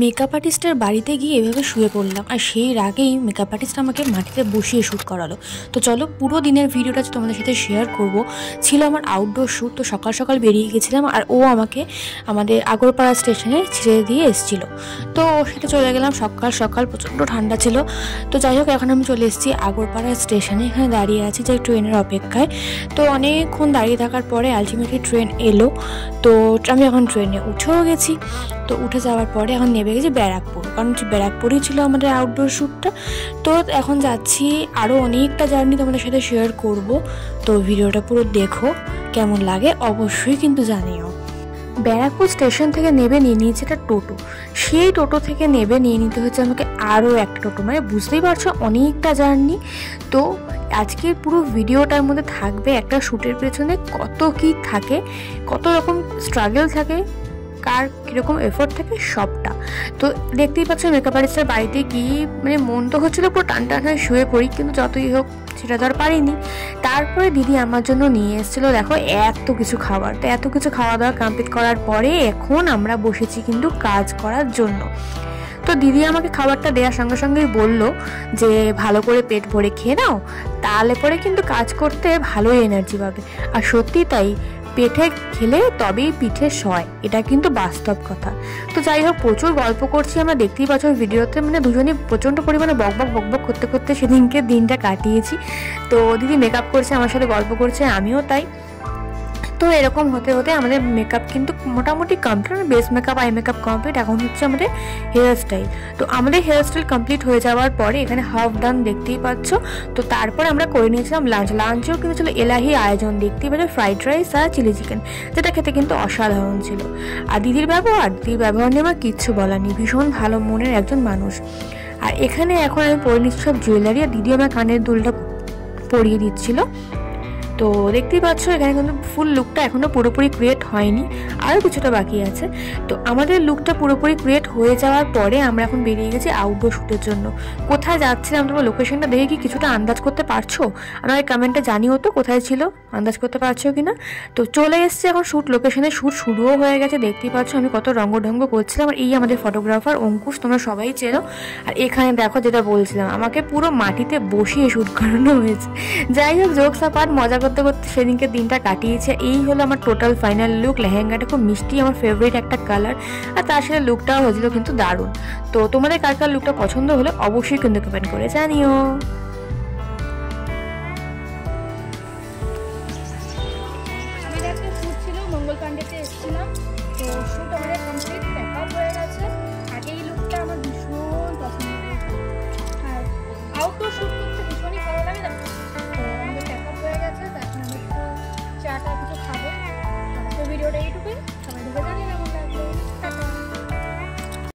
Makeup আর্টিস্টের বাড়িতে গিয়ে এভাবে শুয়ে পড়লাম, আর সেই রাগেই মেকআপ আর্টিস্ট আমাকে মাটিতে বসিয়ে শ্যুট করালো। তো চলো পুরো দিনের ভিডিওটা তোমাদের সাথে শেয়ার করব। ছিল আমার আউটডোর শ্যুট, তো সকাল সকাল বেরিয়ে গেছিলাম, আর ও আমাকে আমাদের আগরপাড়া স্টেশনে ছেড়ে দিয়ে এসেছিলো। তো ওর সাথে চলে গেলাম সকাল সকাল, প্রচণ্ড ঠান্ডা ছিল। তো যাই হোক, এখন আমি চলে এসেছি আগরপাড়া স্টেশনে, এখানে দাঁড়িয়ে আছি যে ট্রেনের অপেক্ষায়। তো অনেকক্ষণ দাঁড়িয়ে থাকার পরে আলটিমেটলি ট্রেন এলো। তো আমি এখন ট্রেনে উঠেও গেছি। তো উঠে যাওয়ার পরে এখন নেমে গেছি ব্যারাকপুর, কারণ ব্যারাকপুরেই ছিল আমাদের আউটডোর শ্যুটটা। তো এখন যাচ্ছি, আরও অনেকটা জার্নি তোমাদের সাথে শেয়ার করব। তো ভিডিওটা পুরো দেখো, কেমন লাগে অবশ্যই কিন্তু জানিও। ব্যারাকপুর স্টেশন থেকে নেবে নিয়ে নিয়েছে একটা টোটো, সেই টোটো থেকে নেবে নিয়ে নিতে হচ্ছে আমাকে আরও একটা টোটো, মানে বুঝতেই পারছো অনেকটা জার্নি। তো আজকের পুরো ভিডিওটার মধ্যে থাকবে একটা শ্যুটের পেছনে কত কি থাকে, কত রকম স্ট্রাগল থাকে, কার কীরকম এফোর্ট থাকে সবটা। তো দেখতেই পাচ্ছ মেকআপ আর্টিস্টের বাড়িতে গিয়ে মানে মন তো হচ্ছিলো পুরো টান টান হয়ে শুয়ে পড়ি, কিন্তু যতই হোক সেটা তো আর পারিনি। তারপরে দিদি আমার জন্য নিয়ে এসেছিলো দেখো এত কিছু খাবার। তো এত কিছু খাওয়া দাওয়া কমপ্লিট করার পরে এখন আমরা বসেছি কিন্তু কাজ করার জন্য। তো দিদি আমাকে খাবারটা দেওয়ার সঙ্গে সঙ্গেই বললো যে ভালো করে পেট ভরে খেয়ে নাও, তাহলে পরে কিন্তু কাজ করতে ভালোই এনার্জি পাবে। আর সত্যি তাই, পেটে খেলে তবেই পিঠে সয়, এটা কিন্তু বাস্তব কথা। তো যাই হোক, প্রচুর গল্প করছি আমরা, দেখতেই পাচ্ছ ভিডিওতে, মানে দুজনেই প্রচণ্ড পরিমাণে বকবক বকবক করতে করতে সেদিনকে দিনটা কাটিয়েছি। তো দিদি মেকআপ করছে, আমার সাথে গল্প করছে, আমিও তাই। তো এরকম হতে হতে আমাদের মেকআপ কিন্তু মোটামুটি complete, base makeup eye makeup complete. এখন হচ্ছে আমাদের হেয়ার স্টাইল। তো আমাদের হেয়ার স্টাইল কমপ্লিট হয়ে যাওয়ার পরে এখানে হাফ ডান দেখতেই পাচ্ছ। তো তারপর আমরা করে নিয়েছিলাম লাঞ্চ। লাঞ্চেও কিন্তু ছিল এলাহি আয়োজন, দেখতেই পাচ্ছ ফ্রাইড রাইস আর চিলি চিকেন, যেটা খেতে কিন্তু অসাধারণ ছিল। আর দিদির ব্যবহার নিয়ে আমার কিচ্ছু বলার নেই, ভীষণ ভালো মনের একজন মানুষ। আর এখানে এখন আমি পরে নিচ্ছি সব জুয়েলারি, আর দিদি আমার কানের দুলটা পরিয়ে দিচ্ছিল। তো দেখতেই পাচ্ছ এখানে কিন্তু ফুল লুকটা এখনও পুরোপুরি ক্রিয়েট হয়নি, আরও কিছুটা বাকি আছে। তো আমাদের লুকটা পুরোপুরি ক্রিয়েট হয়ে যাওয়ার পরে আমরা এখন বেরিয়ে গেছি আউটডোর শ্যুটের জন্য। কোথায় যাচ্ছিলাম তোমরা লোকেশনটা দেখে কি কিছুটা আন্দাজ করতে পারছো? আমাকে কমেন্টে জানিও তো কোথায় ছিল, আন্দাজ করতে পারছো কিনা। তো চলে এসছে এখন শ্যুট লোকেশনে, শ্যুট শুরুও হয়ে গেছে। দেখতেই পাচ্ছ আমি কত রঙ্গঢঙ্গ করছিলাম। আর এই আমাদের ফটোগ্রাফার অঙ্কুশ, তোমরা সবাই চেনো। আর এখানে দেখো যেটা বলছিলাম, আমাকে পুরো মাটিতে বসিয়ে শ্যুট করানো হয়েছে। যাই হোক, জোকস আপার মজা করতে করতে সেদিনকে দিনটা কাটিয়েছে। এই হলো আমার টোটাল ফাইনাল লুক। লেহেঙ্গাটা খুব মিষ্টি, আমার ফেভারিট একটা কালার, আর তার সাথে লুকটাও হয়েছিল কিন্তু দারুণ। তো তোমাদের কার কার লুকটা পছন্দ হলে অবশ্যই কিন্তু কমেন্ট করে জানিও।